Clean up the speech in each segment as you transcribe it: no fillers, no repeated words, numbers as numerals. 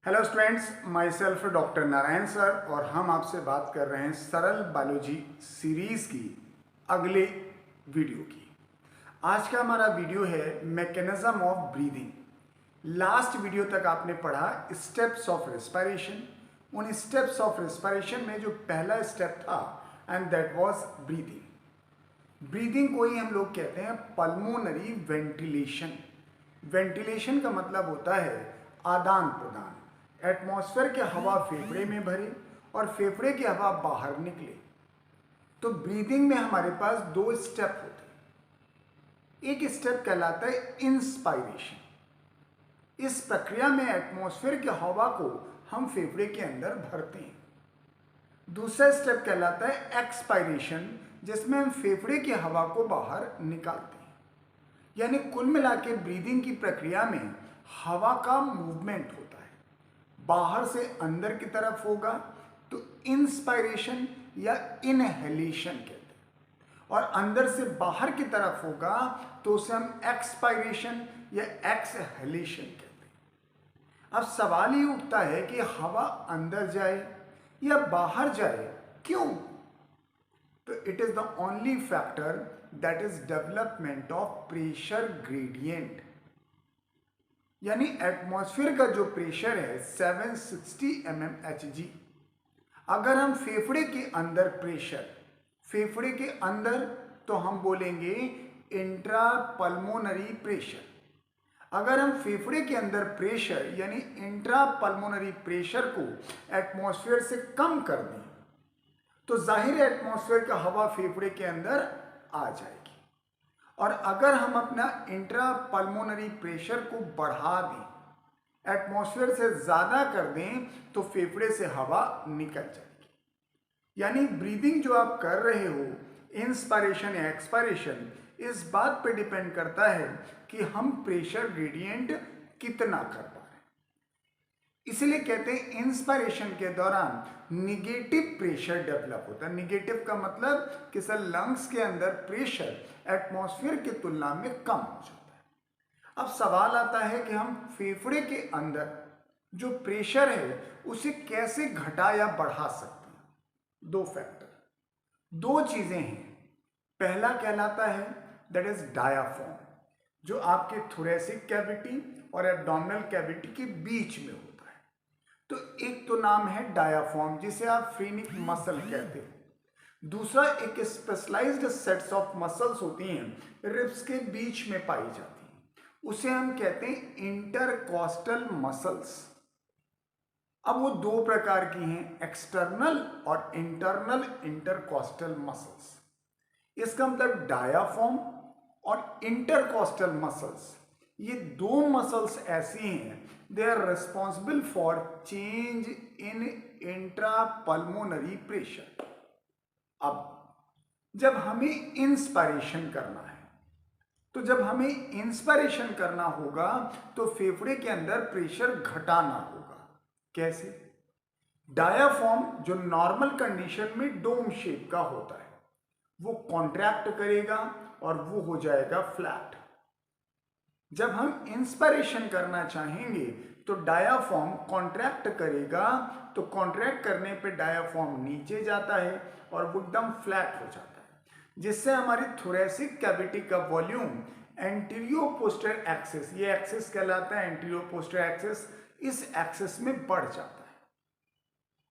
Hello students, my self doctor Narayan sir और हम आपसे बात कर रहे हैं सरल बायोलॉजी सीरीज की अगले वीडियो की। आज का हमारा वीडियो है mechanism of breathing. Last video तक आपने पढ़ा स्टेप्स ऑफ रेस्पिरेशन। उन स्टेप्स ऑफ रेस्पिरेशन में जो पहला स्टेप था and that was breathing. Breathing को ही हम लोग कहते हैं पल्मोनरी वेंटिलेशन। वेंटिलेशन का मतलब होता है आदान प्रदान। एटमॉस्फेयर की हवा फेफड़े में भरे और फेफड़े की हवा बाहर निकले। तो ब्रीदिंग में हमारे पास दो स्टेप होते हैं। एक स्टेप कहलाता है इंस्पायरेशन। इस प्रक्रिया में एटमॉस्फेयर की हवा को हम फेफड़े के अंदर भरते हैं। दूसरा स्टेप कहलाता है एक्सपायरेशन, जिसमें हम फेफड़े की हवा को बाहर निकालते हैं। यानी कुल मिला के ब्रीदिंग की प्रक्रिया में हवा का मूवमेंट होता है। बाहर से अंदर की तरफ होगा तो इंस्पायरेशन या इनहेलेशन कहते हैं, और अंदर से बाहर की तरफ होगा तो उसे हम एक्सपायरेशन या एक्सहेलेशन कहते हैं। अब सवाल ये उठता है कि हवा अंदर जाए या बाहर जाए, क्यों? तो it is the only factor that is development of pressure gradient. यानी एटमॉस्फेयर का जो प्रेशर है 760 mmHg। अगर हम फेफड़े के अंदर प्रेशर, फेफड़े के अंदर तो हम बोलेंगे इंट्रा पल्मोनरी प्रेशर। अगर हम फेफड़े के अंदर प्रेशर यानी इंट्रा पल्मोनरी प्रेशर को एटमॉस्फेयर से कम कर दें तो जाहिर है एटमॉस्फेयर का हवा फेफड़े के अंदर आ जाएगी। और अगर हम अपना इंट्रा पल्मोनरी प्रेशर को बढ़ा दें, एटमॉस्फेयर से ज़्यादा कर दें, तो फेफड़े से हवा निकल जाएगी। यानी ब्रीदिंग जो आप कर रहे हो, इंस्पायरेशन या एक्सपायरेशन, इस बात पे डिपेंड करता है कि हम प्रेशर ग्रेडियंट कितना कर पा रहे हैं। इसीलिए कहते हैं इंस्पायरेशन के दौरान निगेटिव प्रेशर डेवलप होता है। निगेटिव का मतलब कि सर लंग्स के अंदर प्रेशर एटमॉस्फेयर की तुलना में कम हो जाता है। अब सवाल आता है कि हम फेफड़े के अंदर जो प्रेशर है उसे कैसे घटा या बढ़ा सकते हैं। दो फैक्टर, दो चीजें हैं। पहला कहलाता है दैट इज डायाफ्राम, जो आपके थोरेसिक कैविटी और एब्डोमिनल कैविटी के बीच में होता है। तो एक तो नाम है डायाफ्राम, जिसे आप फ्रेनिक मसल कहते हो। दूसरा एक स्पेशलाइज्ड सेट्स ऑफ मसल्स होती हैं, रिब्स के बीच में पाई जाती हैं, उसे हम कहते हैं इंटरकॉस्टल मसल्स। अब वो दो प्रकार की हैं, एक्सटर्नल और इंटरनल इंटरकॉस्टल मसल्स। इसका मतलब डायाफ्राम और इंटरकॉस्टल मसल्स, ये दो मसल्स ऐसी हैं, they are responsible for change in intra pulmonary pressure. अब जब हमें इंस्पायरेशन करना है, तो जब हमें इंस्पायरेशन करना होगा तो फेफड़े के अंदर प्रेशर घटाना होगा। कैसे? डायाफ्राम जो नॉर्मल कंडीशन में डोम शेप का होता है, वो कॉन्ट्रैक्ट करेगा और वो हो जाएगा फ्लैट। जब हम इंस्पायरेशन करना चाहेंगे तो डायाफ्राम कॉन्ट्रैक्ट करेगा, तो कॉन्ट्रैक्ट करने पे डायाफ्राम नीचे जाता है और वो एकदम फ्लैट हो जाता है, जिससे हमारी थोरेसिक कैविटी का वॉल्यूम एंटीरियो पोस्टीरियर एक्सिस, ये एक्सिस कहलाता है एंटीरियो पोस्टीरियर एक्सिस, इस एक्सिस में बढ़ जाता है।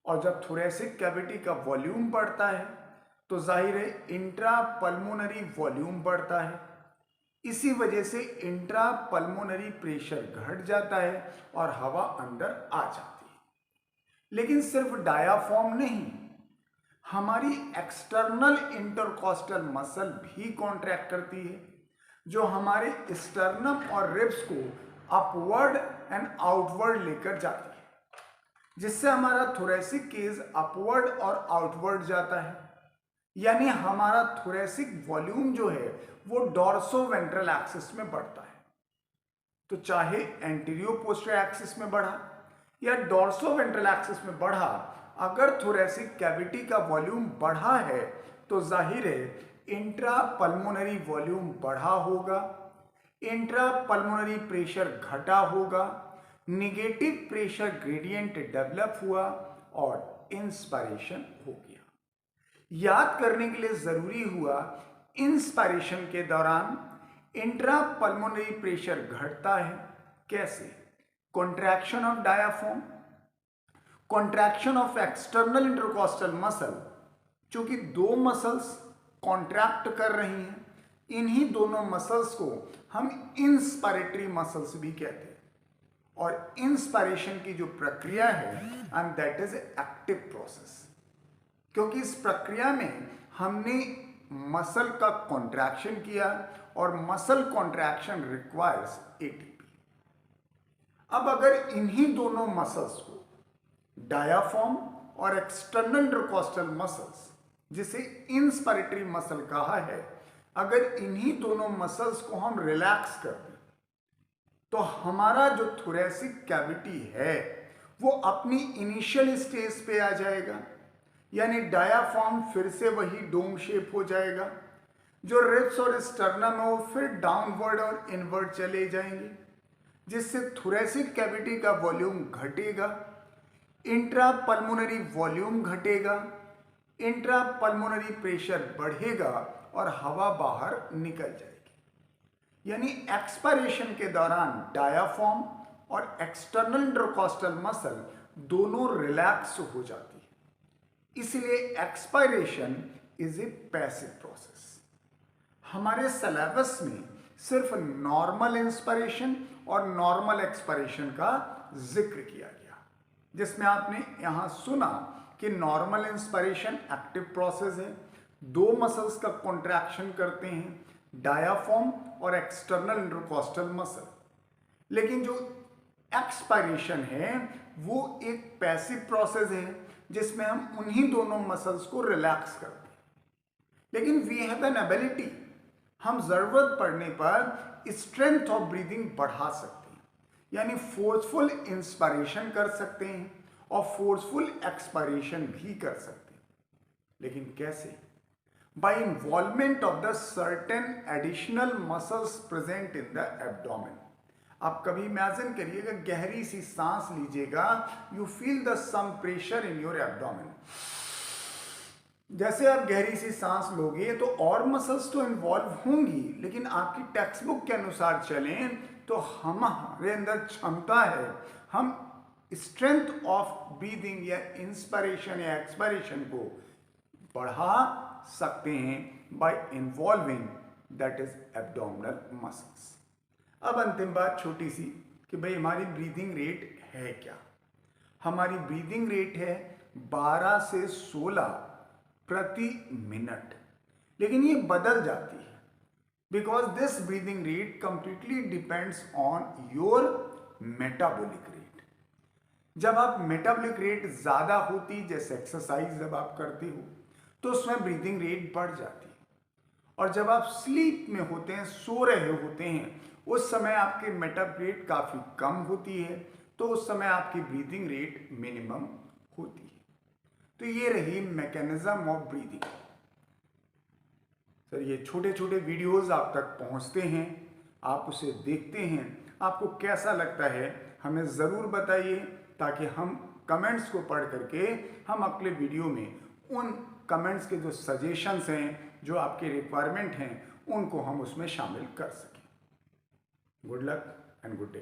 और जब थोरेसिक कैविटी का वॉल्यूम बढ़ता है तो जाहिर है इंट्रा पल्मोनरी वॉल्यूम बढ़ता है। इसी वजह से इंट्रा पल्मोनरी प्रेशर घट जाता है और हवा अंदर आ जाती है। लेकिन सिर्फ डायाफ्राम नहीं, हमारी एक्सटर्नल इंटरकॉस्टल मसल भी कॉन्ट्रैक्ट करती है, जो हमारे स्टर्नम और रिब्स को अपवर्ड एंड आउटवर्ड लेकर जाती है, जिससे हमारा थोरेसिक केस अपवर्ड और आउटवर्ड जाता है। यानी हमारा थोरेसिक वॉल्यूम जो है वो डॉर्सोवेंट्रल एक्सिस में बढ़ता है। तो चाहे एंटीरियो पोस्टीरियर एक्सिस में बढ़ा या डॉर्सोवेंट्रल एक्सिस में बढ़ा, अगर थोरेसिक कैविटी का वॉल्यूम बढ़ा है तो जाहिर है इंट्रा पल्मोनरी वॉल्यूम बढ़ा होगा, इंट्रा पल्मोनरी प्रेशर घटा होगा, निगेटिव प्रेशर ग्रेडियंट डेवलप हुआ और इंस्पायरेशन हो गया। याद करने के लिए जरूरी हुआ, इंस्पायरेशन के दौरान इंट्रापल्मोनरी प्रेशर घटता है। कैसे? Contraction of diaphragm, contraction of external intercostal muscle, चूंकि दो मसल्स कॉन्ट्रैक्ट कर रही हैं, इन्हीं दोनों मसल्स को हम इंस्पायरेटरी मसल्स भी कहते हैं। और इंस्पायरेशन की जो प्रक्रिया है, and that is active process, क्योंकि इस प्रक्रिया में हमने मसल का कॉन्ट्रैक्शन किया और मसल कॉन्ट्रैक्शन रिक्वायर्स एटीपी। अब अगर इन्हीं दोनों मसल्स को, डायाफ्राम और एक्सटर्नल इंटरकॉस्टल मसल्स, जिसे इंस्पायरेटरी मसल कहा है, अगर इन्हीं दोनों मसल्स को हम रिलैक्स कर दें तो हमारा जो थोरेसिक कैविटी है वो अपनी इनिशियल स्टेज पे आ जाएगा, यानी डायाफ्राम फिर से वही डोम शेप हो जाएगा। जो रिब्स और स्टर्नम है वो फिर डाउनवर्ड और इनवर्ड चले जाएंगे, जिससे थोरेसिक कैविटी का वॉल्यूम घटेगा, इंट्रापल्मोनरी वॉल्यूम घटेगा, इंट्रापल्मोनरी प्रेशर बढ़ेगा और हवा बाहर निकल जाएगी। यानी एक्सपायरेशन के दौरान डायाफ्राम और एक्सटर्नल इंटरकॉस्टल मसल दोनों रिलैक्स हो जाती है। इसलिए expiration is a passive process. हमारे सिलेबस में सिर्फ नॉर्मल इंस्पायरेशन और नॉर्मल एक्सपायरेशन का जिक्र किया गया, जिसमें आपने यहां सुना कि नॉर्मल इंस्पायरेशन एक्टिव प्रोसेस है, दो मसल्स का कॉन्ट्रैक्शन करते हैं, डायाफ्राम और एक्सटर्नल इंटरकॉस्टल मसल। लेकिन जो एक्सपायरेशन है वो एक पैसिव प्रोसेस है, जिसमें हम उन्हीं दोनों मसल्स को रिलैक्स करते हैं। लेकिन वी हैव एन एबिलिटी, हम जरूरत पड़ने पर स्ट्रेंथ ऑफ ब्रीदिंग बढ़ा सकते हैं, यानी फोर्सफुल इंस्पायरेशन कर सकते हैं और फोर्सफुल एक्सपायरेशन भी कर सकते हैं। लेकिन कैसे? By involvement of the certain additional muscles present in the abdomen. आप कभी इमेजिन करिएगा, गहरी सी सांस लीजिएगा, you feel the some pressure in your abdomen. जैसे आप गहरी सी सांस लोगे तो और मसल्स तो इन्वॉल्व होंगी, लेकिन आपकी टेक्स्ट बुक के अनुसार चलें तो हमारे अंदर क्षमता है, हम स्ट्रेंथ ऑफ ब्रीदिंग या इंस्पायरेशन या एक्सपायरेशन को बढ़ा सकते हैं bye involving that is abdominal muscles. अब अंतिम बात छोटी सी कि भाई हमारी ब्रीदिंग रेट है क्या? हमारी ब्रीदिंग रेट है 12 से 16 प्रति मिनट, लेकिन ये बदल जाती है because this breathing rate completely depends on your metabolic rate. जब आप मेटाबॉलिक रेट ज्यादा होती, जैसे एक्सरसाइज जब आप करते हो तो उसमें ब्रीदिंग रेट बढ़ जाती है, और जब आप स्लीप में होते हैं, सो रहे होते हैं, उस समय आपके मेटाबॉलिक रेट काफ़ी कम होती है, तो उस समय आपकी ब्रीदिंग रेट मिनिमम होती है। तो ये रही मैकेनिज्म ऑफ ब्रीदिंग। सर ये छोटे छोटे वीडियोस आप तक पहुंचते हैं, आप उसे देखते हैं, आपको कैसा लगता है हमें ज़रूर बताइए, ताकि हम कमेंट्स को पढ़ करके हम अगले वीडियो में उन कमेंट्स के जो सजेशंस हैं, जो आपके रिक्वायरमेंट हैं, उनको हम उसमें शामिल कर सकें। Good luck and good day.